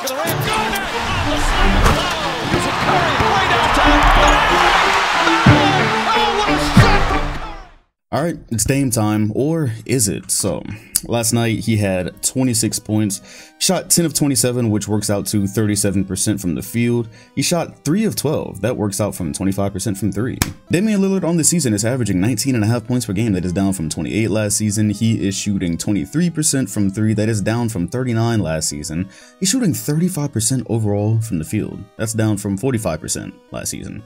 the rim. Garnett on the slam. Oh, here's a Curry way downtown. Oh, what a shot! All right, it's Dame time, or is it? So last night he had 26 points, shot 10 of 27, which works out to 37% from the field. He shot 3 of 12, that works out from 25% from 3. Damian Lillard on the season is averaging 19.5 points per game, that is down from 28 last season. He is shooting 23% from 3, that is down from 39 last season. He's shooting 35% overall from the field, that's down from 45% last season.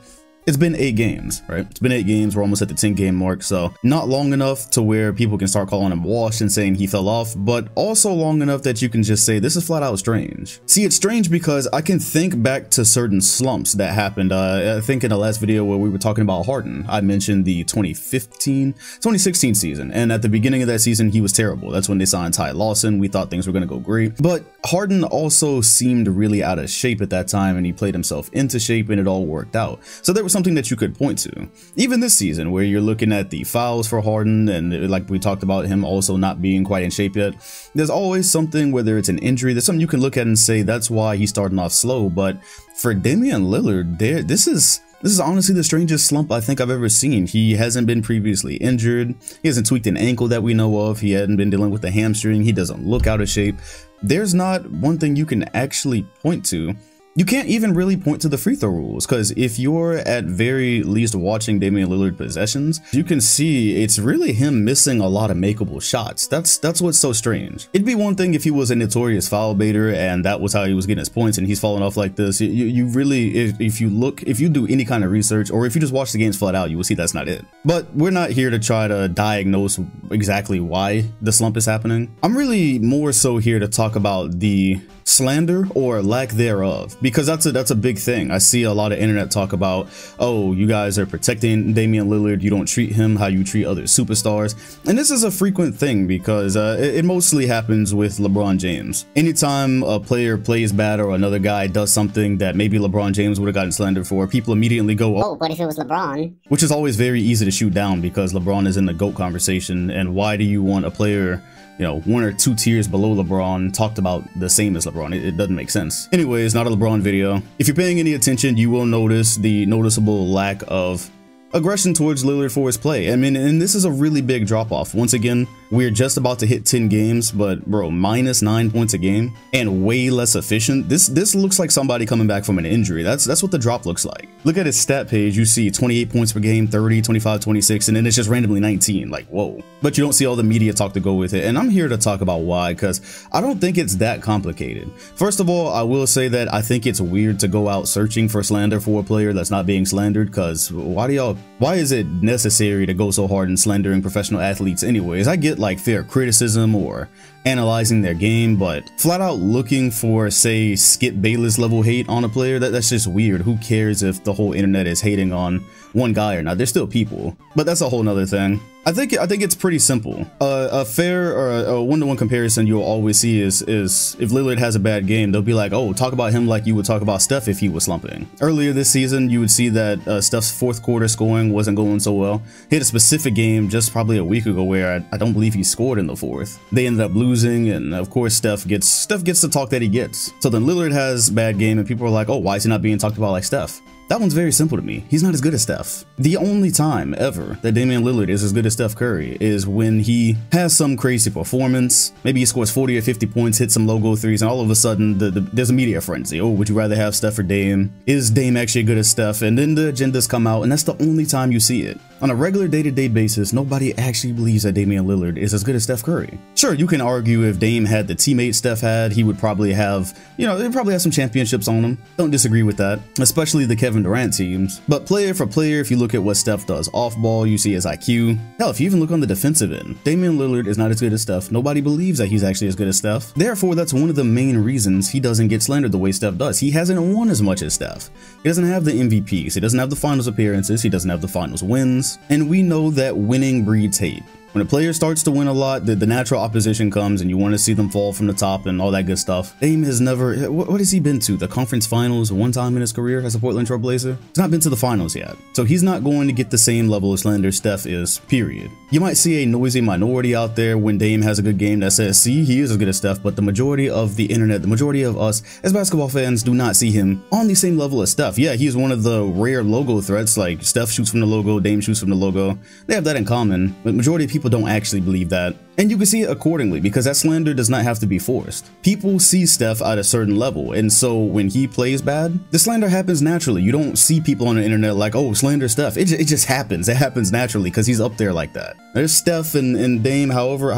It's been 8 games, right? It's been 8 games. We're almost at the 10-game mark, so not long enough to where people can start calling him washed and saying he fell off, but also long enough that you can just say this is flat out strange. See, it's strange because I can think back to certain slumps that happened. I think in the last video where we were talking about Harden, I mentioned the 2016 season, and at the beginning of that season, he was terrible. That's when they signed Ty Lawson. We thought things were going to go great, but Harden also seemed really out of shape at that time, and he played himself into shape, and it all worked out. So there was something that you could point to. Even this season, where you're looking at the fouls for Harden, and like we talked about him also not being quite in shape yet, there's always something, whether it's an injury, there's something you can look at and say that's why he's starting off slow. But for Damian Lillard, this is honestly the strangest slump I think I've ever seen. He hasn't been previously injured. He hasn't tweaked an ankle that we know of. He hadn't been dealing with a hamstring. He doesn't look out of shape. There's not one thing you can actually point to. You can't even really point to the free throw rules, because if you're at very least watching Damian Lillard possessions, you can see it's really him missing a lot of makeable shots. That's what's so strange. It'd be one thing if he was a notorious foul baiter and that was how he was getting his points and he's falling off like this. You really, if you do any kind of research, or if you just watch the games flat out, you will see that's not it. But we're not here to try to diagnose exactly why the slump is happening. I'm really more so here to talk about the slander or lack thereof, because that's a big thing. I see a lot of internet talk about, oh, you guys are protecting Damian Lillard, you don't treat him how you treat other superstars. And this is a frequent thing because it mostly happens with LeBron James. Anytime a player plays bad or another guy does something that maybe LeBron James would have gotten slandered for, people immediately go, oh, what if it was LeBron? Which is always very easy to shoot down because LeBron is in the GOAT conversation, and why do you want a player, you know, 1 or 2 tiers below LeBron talked about the same as LeBron? It doesn't make sense. Anyways, not a LeBron video. If you're paying any attention, you will notice the noticeable lack of aggression towards Lillard for his play. I mean, and this is a really big drop off. Once again, we're just about to hit 10 games, but bro, -9 points a game and way less efficient. This looks like somebody coming back from an injury. That's what the drop looks like. Look at his stat page. You see 28 points per game, 30, 25, 26, and then it's just randomly 19. Like, whoa. But you don't see all the media talk to go with it. And I'm here to talk about why, because I don't think it's that complicated. First of all, I will say that I think it's weird to go out searching for slander for a player that's not being slandered, because why is it necessary to go so hard in slandering professional athletes anyways? I get like fair criticism or analyzing their game, but flat out looking for, say, Skip Bayless level hate on a player, that's just weird. Who cares if the whole internet is hating on one guy or not? They're still people, but that's a whole nother thing. I think it's pretty simple. A fair or a one-to-one comparison you'll always see is if Lillard has a bad game, they'll be like, oh, talk about him like you would talk about Steph if he was slumping. Earlier this season, you would see that Steph's 4th quarter scoring wasn't going so well. He had a specific game just probably a week ago where I don't believe he scored in the 4th. They ended up losing, and of course Steph gets the talk that he gets. So then Lillard has bad game, and people are like, oh, why is he not being talked about like Steph? That one's very simple to me. He's not as good as Steph. The only time ever that Damian Lillard is as good as Steph Curry is when he has some crazy performance. Maybe he scores 40 or 50 points, hits some logo threes, and all of a sudden there's a media frenzy. Oh, would you rather have Steph or Dame? Is Dame actually good as Steph? And then the agendas come out, and that's the only time you see it. On a regular day-to-day basis, nobody actually believes that Damian Lillard is as good as Steph Curry. Sure, you can argue if Dame had the teammates Steph had, he would probably have, he'd probably have some championships on him. Don't disagree with that, especially the Kevin Durant teams. But player for player, if you look at what Steph does off ball, you see his IQ. Hell, if you even look on the defensive end, Damian Lillard is not as good as Steph. Nobody believes that he's actually as good as Steph. Therefore, that's one of the main reasons he doesn't get slandered the way Steph does. He hasn't won as much as Steph. He doesn't have the MVPs. He doesn't have the finals appearances. He doesn't have the finals wins. And we know that winning breeds hate. When a player starts to win a lot, the natural opposition comes and you want to see them fall from the top and all that good stuff. Dame has never, what has he been to? The conference finals one time in his career as a Portland Trail Blazer? He's not been to the finals yet. So he's not going to get the same level of slander Steph is, period. You might see a noisy minority out there when Dame has a good game that says, see, he is as good as Steph, but the majority of the internet, the majority of us as basketball fans do not see him on the same level as Steph. Yeah, he's one of the rare logo threats, like Steph shoots from the logo, Dame shoots from the logo. They have that in common, but majority of people don't actually believe that. And you can see it accordingly, because that slander does not have to be forced. People see Steph at a certain level, and so when he plays bad, the slander happens naturally. You don't see people on the internet like, oh, slander Steph. It just happens. It happens naturally because he's up there like that. There's Steph and Dame, however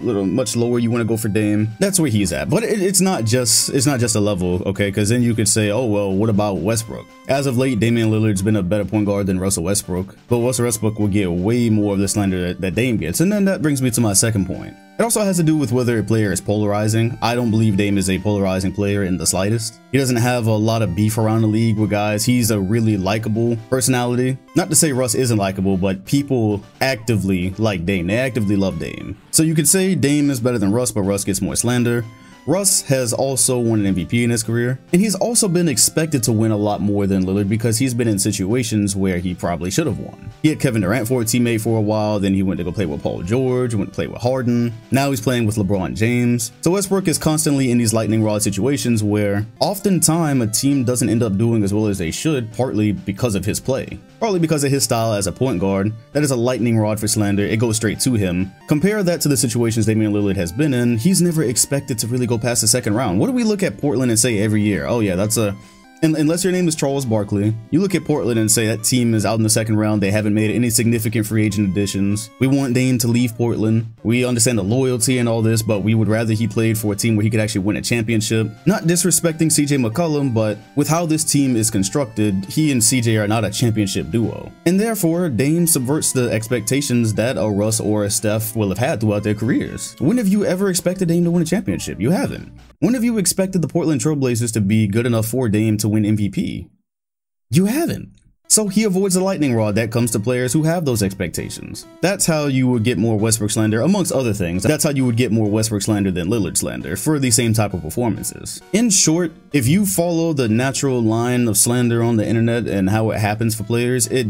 much lower you want to go for Dame, that's where he's at. But it's not just a level, okay? Because then you could say, oh, well, what about Westbrook? As of late, Damian Lillard's been a better point guard than Russell Westbrook, but Russell Westbrook will get way more of the slander that Dame gets. And then that brings me to my second point. It also has to do with whether a player is polarizing. I don't believe Dame is a polarizing player in the slightest. He doesn't have a lot of beef around the league with guys. He's a really likable personality. Not to say Russ isn't likable, but people actively like Dame. They actively love Dame. So you could say Dame is better than Russ, but Russ gets more slander. Russ has also won an MVP in his career, and he's also been expected to win a lot more than Lillard because he's been in situations where he probably should have won. He had Kevin Durant for a teammate for a while, then he went to go play with Paul George, went to play with Harden, now he's playing with LeBron James. So Westbrook is constantly in these lightning rod situations where oftentimes a team doesn't end up doing as well as they should, partly because of his play. Partly because of his style as a point guard. That is a lightning rod for slander. It goes straight to him. Compare that to the situations Damian Lillard has been in. He's never expected to really go past the second round. What do we look at Portland and say every year? Oh yeah, that's a... Unless your name is Charles Barkley, you look at Portland and say that team is out in the second round. They haven't made any significant free agent additions. We want Dame to leave Portland. We understand the loyalty and all this, but we would rather he played for a team where he could actually win a championship. Not disrespecting CJ McCollum, but with how this team is constructed, he and CJ are not a championship duo. And therefore, Dame subverts the expectations that a Russ or a Steph will have had throughout their careers. When have you ever expected Dame to win a championship? You haven't. When have you expected the Portland Trail Blazers to be good enough for Dame to win MVP? You haven't. So he avoids the lightning rod that comes to players who have those expectations. That's how you would get more Westbrook slander, amongst other things. That's how you would get more Westbrook slander than Lillard slander for the same type of performances. In short, if you follow the natural line of slander on the internet and how it happens for players, it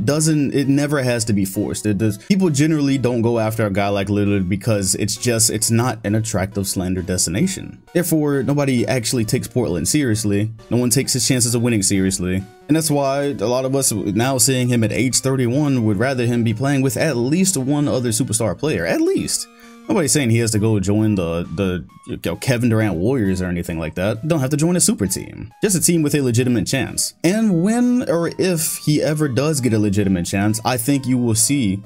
never has to be forced. People generally don't go after a guy like Lillard because it's not an attractive slander destination. Therefore, nobody actually takes Portland seriously. No one takes his chances of winning seriously. And that's why a lot of us now seeing him at age 31 would rather him be playing with at least one other superstar player, at least. Nobody's saying he has to go join the Kevin Durant Warriors or anything like that. Don't have to join a super team. Just a team with a legitimate chance. And when or if he ever does get a legitimate chance, I think you will see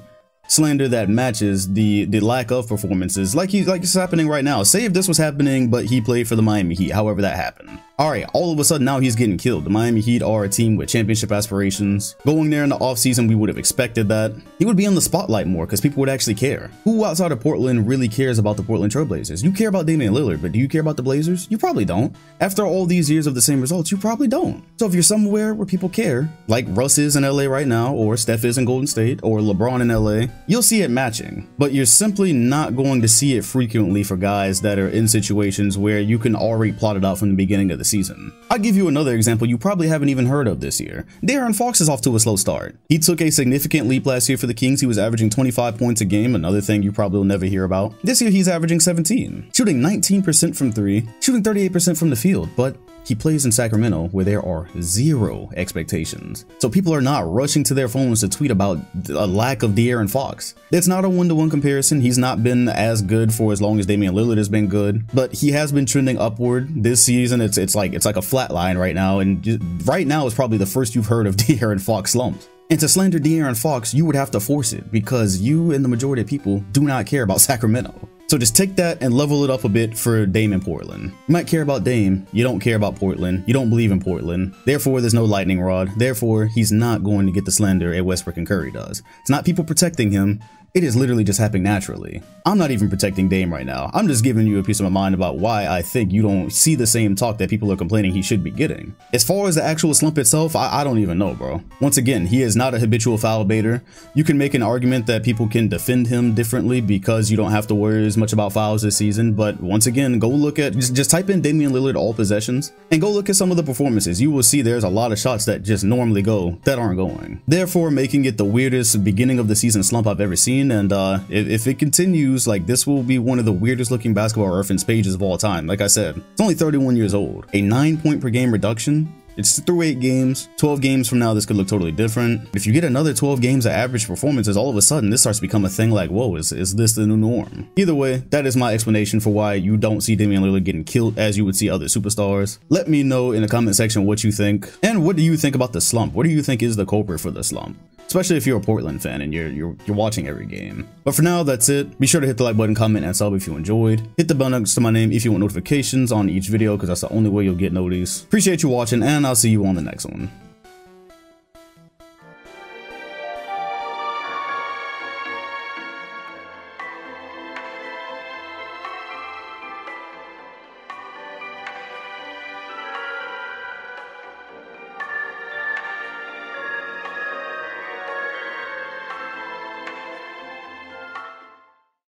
slander that matches the lack of performances like it's happening right now. Say if this was happening but he played for the Miami Heat, however that happened. Alright, all of a sudden now he's getting killed. The Miami Heat are a team with championship aspirations. Going there in the offseason, we would have expected that. He would be on the spotlight more because people would actually care. Who outside of Portland really cares about the Portland Trail Blazers? You care about Damian Lillard, but do you care about the Blazers? You probably don't. After all these years of the same results, you probably don't. So if you're somewhere where people care, like Russ is in LA right now, or Steph is in Golden State, or LeBron in LA, you'll see it matching. But you're simply not going to see it frequently for guys that are in situations where you can already plot it out from the beginning of the season. I'll give you another example you probably haven't even heard of this year. De'Aaron Fox is off to a slow start. He took a significant leap last year for the Kings. He was averaging 25 points a game, another thing you probably will never hear about. This year he's averaging 17, shooting 19% from 3, shooting 38% from the field, but he plays in Sacramento where there are zero expectations. So people are not rushing to their phones to tweet about a lack of De'Aaron Fox. It's not a one-to-one comparison. He's not been as good for as long as Damian Lillard has been good, but he has been trending upward this season. It's like a flat line right now, and right now is probably the first you've heard of De'Aaron Fox slumps. And to slander De'Aaron Fox, you would have to force it because you and the majority of people do not care about Sacramento. So just take that and level it up a bit for Dame in Portland. You might care about Dame, you don't care about Portland, you don't believe in Portland, therefore there's no lightning rod, therefore he's not going to get the slander at Westbrook and Curry does. It's not people protecting him, It is literally just happening naturally. I'm not even protecting Dame right now. I'm just giving you a piece of my mind about why I think you don't see the same talk that people are complaining he should be getting. As far as the actual slump itself, I don't even know, bro. Once again, he is not a habitual foul baiter. You can make an argument that people can defend him differently because you don't have to worry as much about fouls this season, but once again, go look at, just type in Damian Lillard all possessions and go look at some of the performances. You will see there's a lot of shots that just normally go that aren't going, therefore making it the weirdest beginning of the season slump I've ever seen. And if it continues, like, this will be one of the weirdest looking basketball reference pages of all time. Like I said, it's only 31 years old. A 9-point per game reduction. It's through 8 games. 12 games from now, this could look totally different. If you get another 12 games of average performances, all of a sudden this starts to become a thing like, whoa, is this the new norm? Either way, that is my explanation for why you don't see Damian Lillard getting killed as you would see other superstars. Let me know in the comment section what you think, and what do you think about the slump? What do you think is the culprit for the slump? Especially if you're a Portland fan and you're watching every game. But for now, that's it. Be sure to hit the like button, comment, and sub if you enjoyed. Hit the bell next to my name if you want notifications on each video, because that's the only way you'll get notice. Appreciate you watching, and I'll see you on the next one.